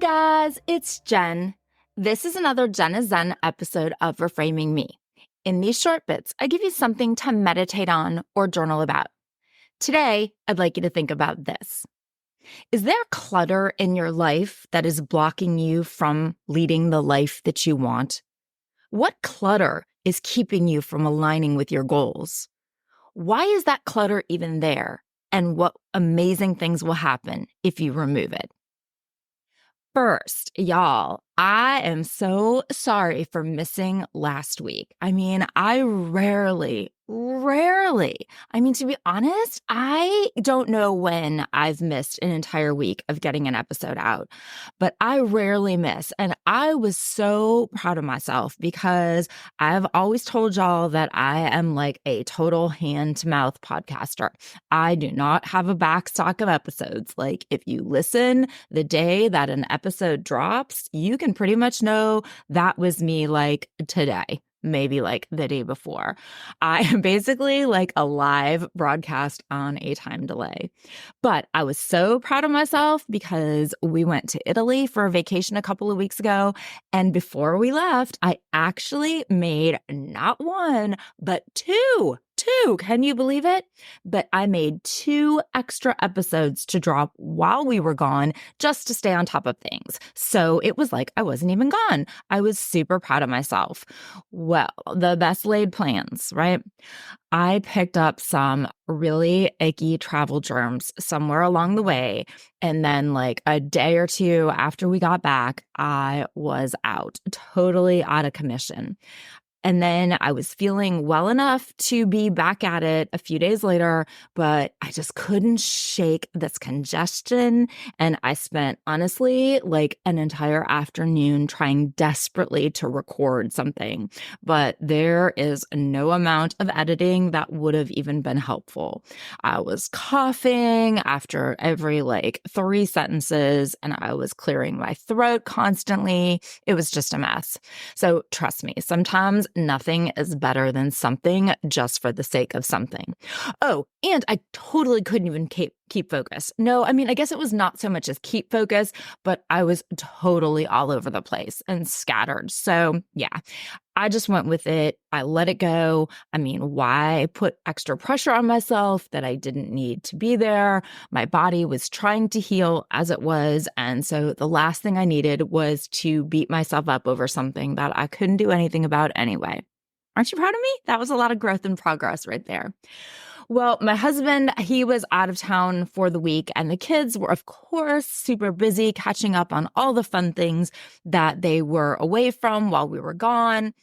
guys, it's Jen. This is another Jen is Zen episode of Reframing Me. In these short bits, I give you something to meditate on or journal about. Today, I'd like you to think about this. Is there clutter in your life that is blocking you from leading the life that you want? What clutter is keeping you from aligning with your goals? Why is that clutter even there? And what amazing things will happen if you remove it? First, y'all, I am so sorry for missing last week. I to be honest, I don't know when I've missed an entire week of getting an episode out, but I rarely miss. And I was so proud of myself because I've always told y'all that I am like a total hand to mouth podcaster. I do not have a back stock of episodes. Like if you listen the day that an episode drops, you can pretty much know that was me like today, maybe like the day before. I am basically like a live broadcast on a time delay. But I was so proud of myself because we went to Italy for a vacation a couple of weeks ago. And before we left, I actually made not one, but two. Can you believe it? But I made 2 extra episodes to drop while we were gone just to stay on top of things. So it was like I wasn't even gone. I was super proud of myself. Well, the best laid plans, right? I picked up some really icky travel germs somewhere along the way. And then, like a day or two after we got back, I was out, totally out of commission. And then I was feeling well enough to be back at it a few days later, but I just couldn't shake this congestion. And I spent, honestly, like an entire afternoon trying desperately to record something. But there is no amount of editing that would have even been helpful. I was coughing after every like 3 sentences, and I was clearing my throat constantly. It was just a mess. So trust me, sometimes nothing is better than something just for the sake of something. Oh, and I totally couldn't even keep focus. No, I guess it was not so much as keep focus, but I was totally all over the place and scattered. So yeah, I just went with it. I let it go. Why put extra pressure on myself that I didn't need to be there? My body was trying to heal as it was. And so the last thing I needed was to beat myself up over something that I couldn't do anything about anyway. Aren't you proud of me? That was a lot of growth and progress right there. Well, my husband, he was out of town for the week, and the kids were, of course, super busy catching up on all the fun things that they were away from while we were gone.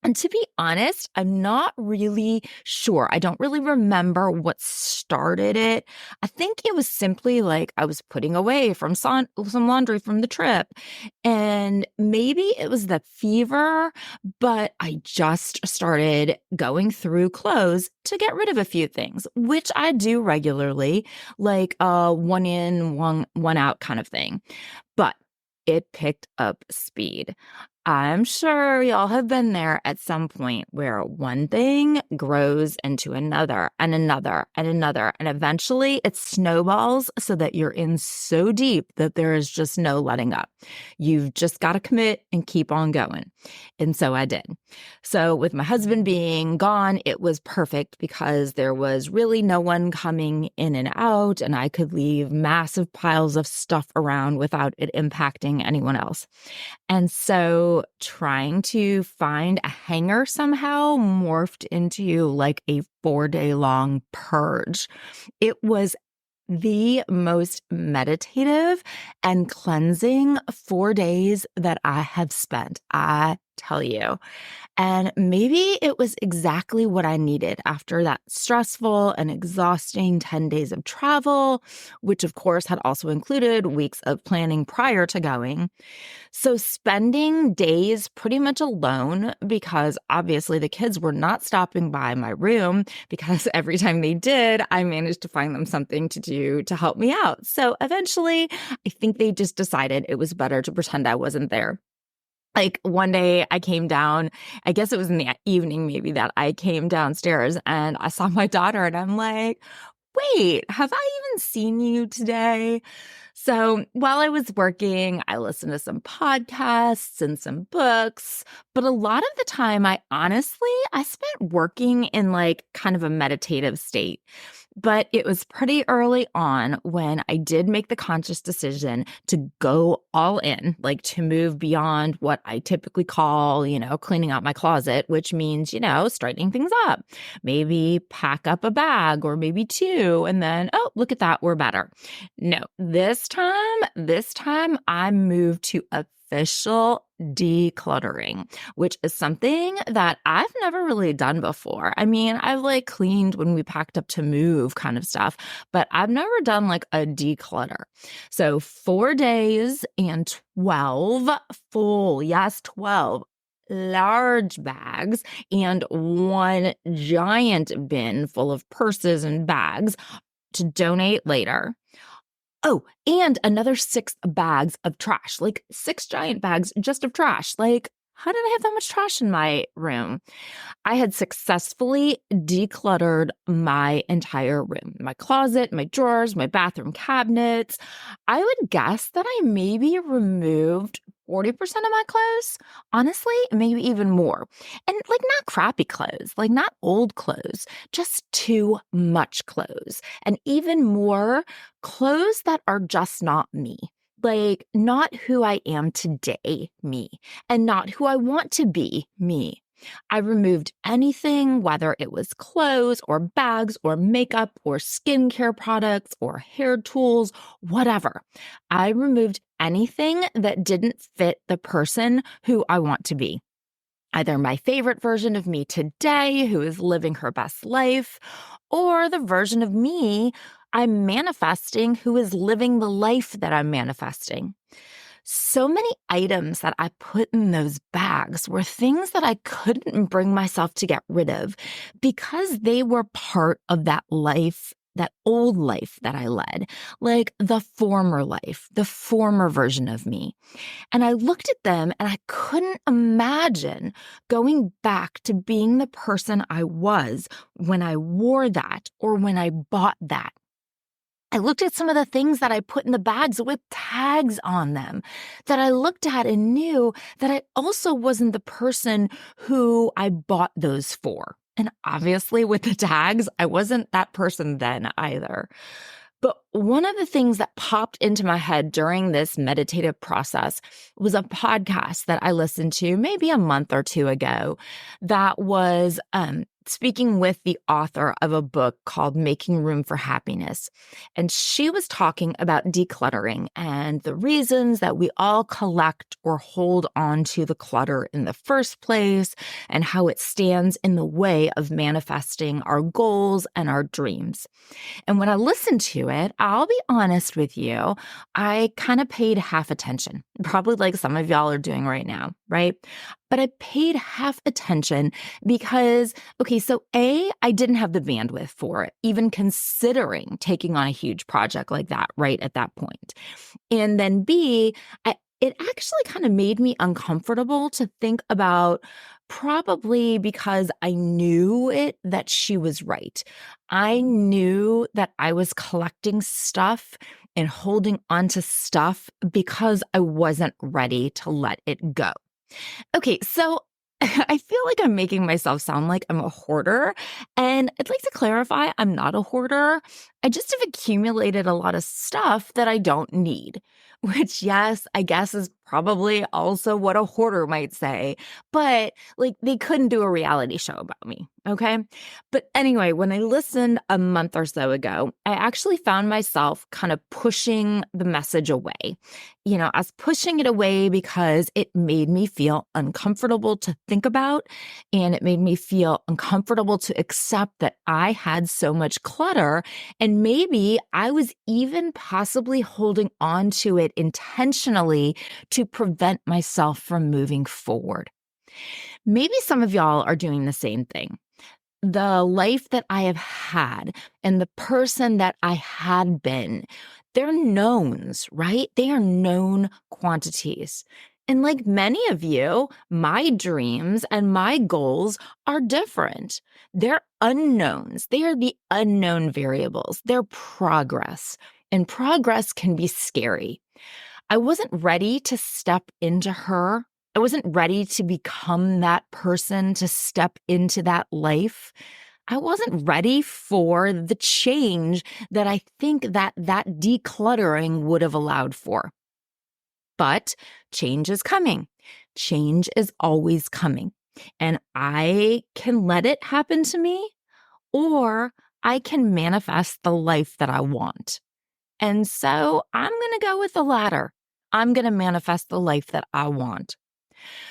And to be honest, I'm not really sure. I don't really remember what started it. I think it was simply like I was putting away from some laundry from the trip. And maybe it was the fever, but I just started going through clothes to get rid of a few things, which I do regularly, like a one in, one out kind of thing. But it picked up speed. I'm sure y'all have been there at some point where one thing grows into another and another and another, and eventually it snowballs so that you're in so deep that there is just no letting up. You've just got to commit and keep on going. And so I did. So with my husband being gone, it was perfect because there was really no one coming in and out, and I could leave massive piles of stuff around without it impacting anyone else. And so trying to find a hanger somehow morphed into like a 4-day long purge. It was the most meditative and cleansing 4 days that I have spent, I tell you. And maybe it was exactly what I needed after that stressful and exhausting 10 days of travel, which of course had also included weeks of planning prior to going. So spending days pretty much alone, because obviously the kids were not stopping by my room, because every time they did, I managed to find them something to do to help me out. So eventually, I think they just decided it was better to pretend I wasn't there. Like one day I came down, I guess it was in the evening maybe, that I came downstairs and I saw my daughter and I'm like, wait, have I even seen you today? So while I was working, I listened to some podcasts and some books, but a lot of the time I spent working in like kind of a meditative state. But it was pretty early on when I did make the conscious decision to go all in, like to move beyond what I typically call, cleaning out my closet, which means, straightening things up. Maybe pack up a bag or maybe two, and then, oh, look at that, we're better. No, this time I moved to official decluttering, which is something that I've never really done before. I mean, I've like cleaned when we packed up to move kind of stuff, but I've never done like a declutter. So 4 days and 12 full, yes, 12 large bags and one giant bin full of purses and bags to donate later. Oh, and another 6 bags of trash, like 6 giant bags just of trash. Like, how did I have that much trash in my room? I had successfully decluttered my entire room, my closet, my drawers, my bathroom cabinets. I would guess that I maybe removed 40% of my clothes. Honestly, maybe even more. And like not crappy clothes, like not old clothes, just too much clothes. And even more clothes that are just not me. Like not who I am today, me, and not who I want to be, me. I removed anything, whether it was clothes or bags or makeup or skincare products or hair tools, whatever. I removed anything that didn't fit the person who I want to be. Either my favorite version of me today, who is living her best life, or the version of me I'm manifesting who is living the life that I'm manifesting. So many items that I put in those bags were things that I couldn't bring myself to get rid of because they were part of that life, that old life that I led, like the former life, the former version of me. And I looked at them and I couldn't imagine going back to being the person I was when I wore that or when I bought that. I looked at some of the things that I put in the bags with tags on them that I looked at and knew that I also wasn't the person who I bought those for. And obviously, with the tags, I wasn't that person then either. But one of the things that popped into my head during this meditative process was a podcast that I listened to maybe a month or two ago that was speaking with the author of a book called Making Room for Happiness. And she was talking about decluttering and the reasons that we all collect or hold on to the clutter in the first place and how it stands in the way of manifesting our goals and our dreams. And when I listened to it, I'll be honest with you, I kind of paid half attention, probably like some of y'all are doing right now, right? But I paid half attention because, okay, so A, I didn't have the bandwidth for it, even considering taking on a huge project like that right at that point. And then B, it actually kind of made me uncomfortable to think about, probably because I knew it that she was right. I knew that I was collecting stuff and holding onto stuff because I wasn't ready to let it go. Okay, so I feel like I'm making myself sound like I'm a hoarder. And I'd like to clarify, I'm not a hoarder. I just have accumulated a lot of stuff that I don't need, which, yes, I guess is probably also what a hoarder might say. But like they couldn't do a reality show about me. Okay. But anyway, when I listened a month or so ago, I actually found myself kind of pushing the message away. I was pushing it away because it made me feel uncomfortable to think about, and it made me feel uncomfortable to accept that I had so much clutter, and maybe I was even possibly holding on to it intentionally to prevent myself from moving forward. Maybe some of y'all are doing the same thing. The life that I have had and the person that I had been, they're knowns, right? They are known quantities. And like many of you, my dreams and my goals are different. They're unknowns. They are the unknown variables. They're progress. And progress can be scary. I wasn't ready to step into her. I wasn't ready to become that person, to step into that life. I wasn't ready for the change that I think that decluttering would have allowed for. But change is coming. Change is always coming. And I can let it happen to me, or I can manifest the life that I want. And so I'm going to go with the latter. I'm going to manifest the life that I want.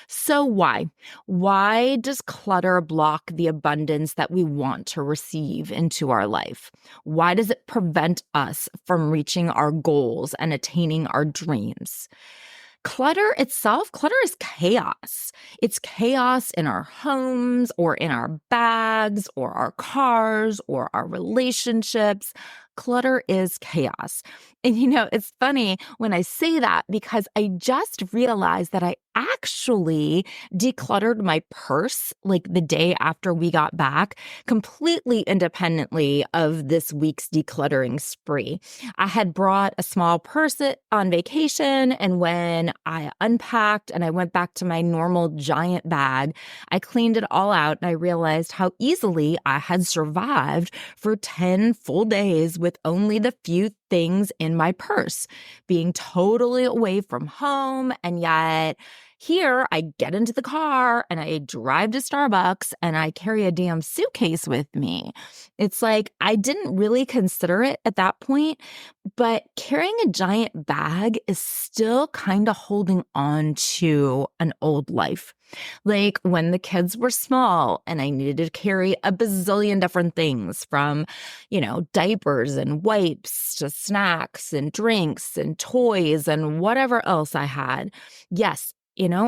So why? Why does clutter block the abundance that we want to receive into our life? Why does it prevent us from reaching our goals and attaining our dreams? Clutter itself, clutter is chaos. It's chaos in our homes or in our bags or our cars or our relationships. Clutter is chaos. And it's funny when I say that because I just realized that I actually decluttered my purse like the day after we got back, completely independently of this week's decluttering spree. I had brought a small purse on vacation, and when I unpacked and I went back to my normal giant bag, I cleaned it all out and I realized how easily I had survived for 10 full days with only the few things in my purse, being totally away from home. And yet here I get into the car and I drive to Starbucks and I carry a damn suitcase with me. It's like I didn't really consider it at that point, but carrying a giant bag is still kind of holding on to an old life. Like when the kids were small and I needed to carry a bazillion different things from, diapers and wipes to snacks and drinks and toys and whatever else I had. Yes,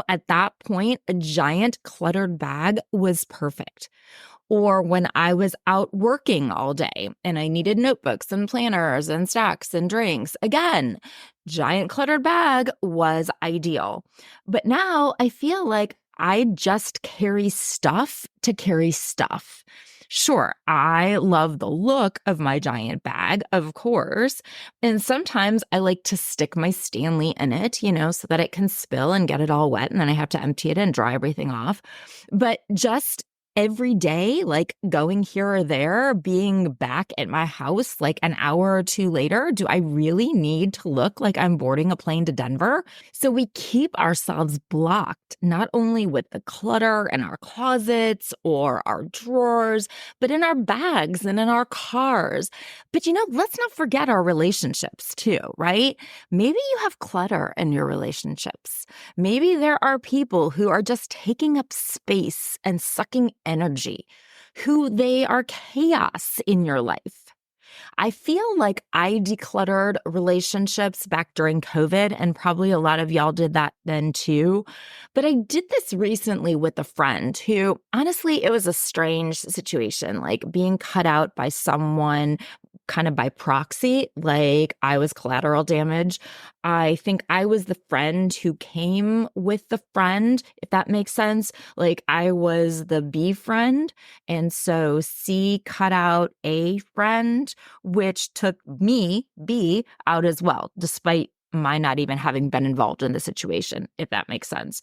at that point, a giant cluttered bag was perfect. Or when I was out working all day and I needed notebooks and planners and stacks and drinks, again, giant cluttered bag was ideal. But now I feel like I just carry stuff to carry stuff. Sure, I love the look of my giant bag, of course. And sometimes I like to stick my Stanley in it, so that it can spill and get it all wet. And then I have to empty it and dry everything off. But just every day, like going here or there, being back at my house like an hour or two later, do I really need to look like I'm boarding a plane to Denver? So we keep ourselves blocked, not only with the clutter in our closets or our drawers, but in our bags and in our cars. But let's not forget our relationships too, right? Maybe you have clutter in your relationships. Maybe there are people who are just taking up space and sucking energy, who they are chaos in your life. I feel like I decluttered relationships back during COVID, and probably a lot of y'all did that then too. But I did this recently with a friend who, honestly, it was a strange situation, like being cut out by someone kind of by proxy, like I was collateral damage. I think I was the friend who came with the friend, if that makes sense. Like I was the B friend. And so C cut out A friend, which took me, B, out as well, despite my not even having been involved in the situation, if that makes sense.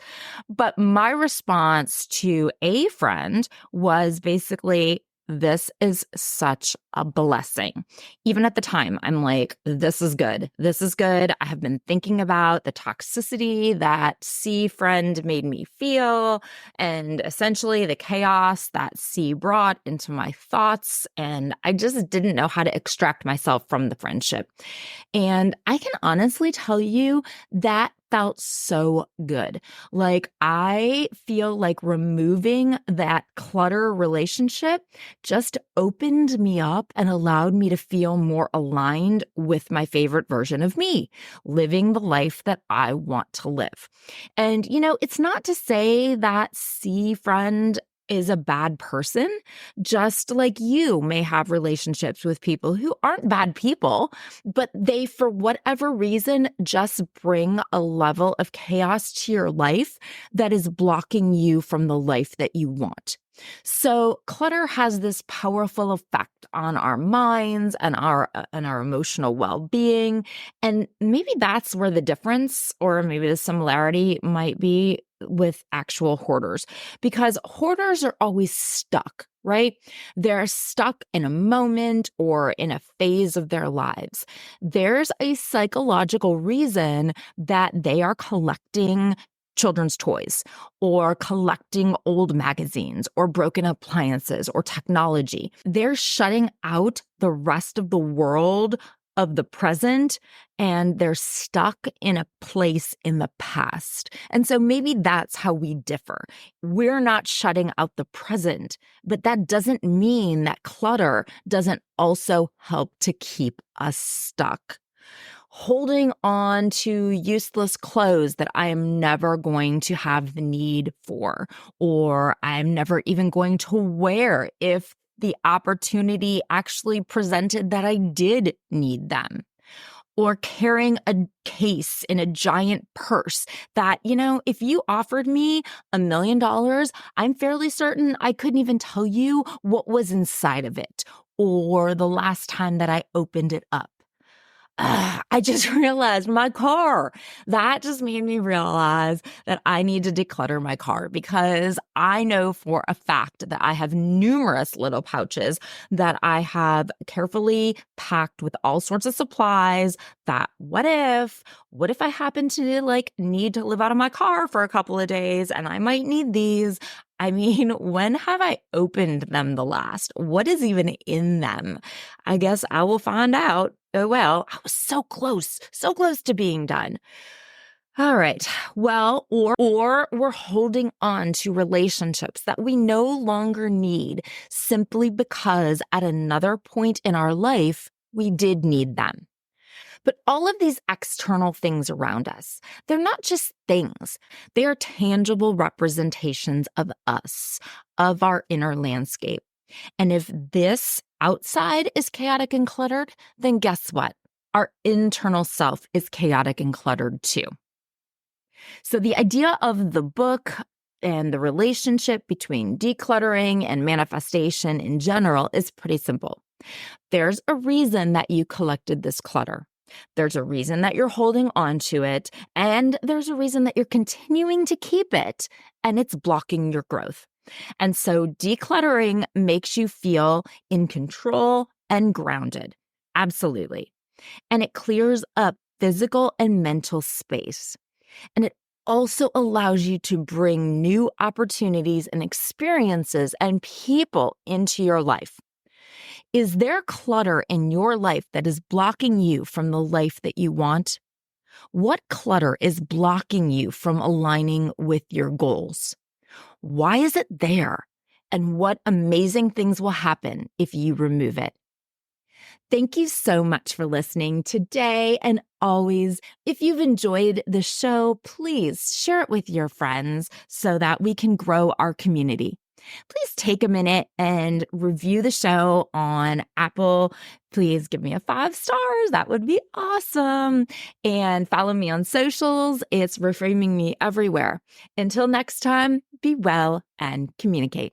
But my response to A friend was basically, this is such a blessing. Even at the time, I'm like, this is good. This is good. I have been thinking about the toxicity that C friend made me feel and essentially the chaos that C brought into my thoughts. And I just didn't know how to extract myself from the friendship. And I can honestly tell you that felt so good. Like I feel like removing that clutter relationship just opened me up and allowed me to feel more aligned with my favorite version of me, living the life that I want to live. And, it's not to say that C friend is a bad person, just like you may have relationships with people who aren't bad people, but they, for whatever reason, just bring a level of chaos to your life that is blocking you from the life that you want. So clutter has this powerful effect on our minds and our emotional well-being. And maybe that's where the difference, or maybe the similarity, might be with actual hoarders, because hoarders are always stuck, right? They're stuck in a moment or in a phase of their lives. There's a psychological reason that they are collecting children's toys or collecting old magazines or broken appliances or technology. They're shutting out the rest of the world of the present, and they're stuck in a place in the past. And so maybe that's how we differ. We're not shutting out the present, but that doesn't mean that clutter doesn't also help to keep us stuck. Holding on to useless clothes that I am never going to have the need for, or I'm never even going to wear if the opportunity actually presented that I did need them. Or carrying a case in a giant purse that, if you offered me $1 million, I'm fairly certain I couldn't even tell you what was inside of it or the last time that I opened it up. I just realized my car. That just made me realize that I need to declutter my car, because I know for a fact that I have numerous little pouches that I have carefully packed with all sorts of supplies that what if I happen to need to live out of my car for a couple of days and I might need these. I mean, when have I opened them the last? What is even in them? I guess I will find out. Oh, well, I was so close to being done. All right. Well, or we're holding on to relationships that we no longer need simply because at another point in our life, we did need them. But all of these external things around us, they're not just things. They are tangible representations of us, of our inner landscape. And if this outside is chaotic and cluttered, then guess what? Our internal self is chaotic and cluttered too. So the idea of the book and the relationship between decluttering and manifestation in general is pretty simple. There's a reason that you collected this clutter. There's a reason that you're holding on to it, and there's a reason that you're continuing to keep it, and it's blocking your growth. And so decluttering makes you feel in control and grounded. Absolutely. And it clears up physical and mental space. And it also allows you to bring new opportunities and experiences and people into your life. Is there clutter in your life that is blocking you from the life that you want? What clutter is blocking you from aligning with your goals? Why is it there? And what amazing things will happen if you remove it? Thank you so much for listening today and always. If you've enjoyed the show, please share it with your friends so that we can grow our community. Please take a minute and review the show on Apple. Please give me a 5 stars. That would be awesome. And follow me on socials. It's reframing me everywhere. Until next time, be well and communicate.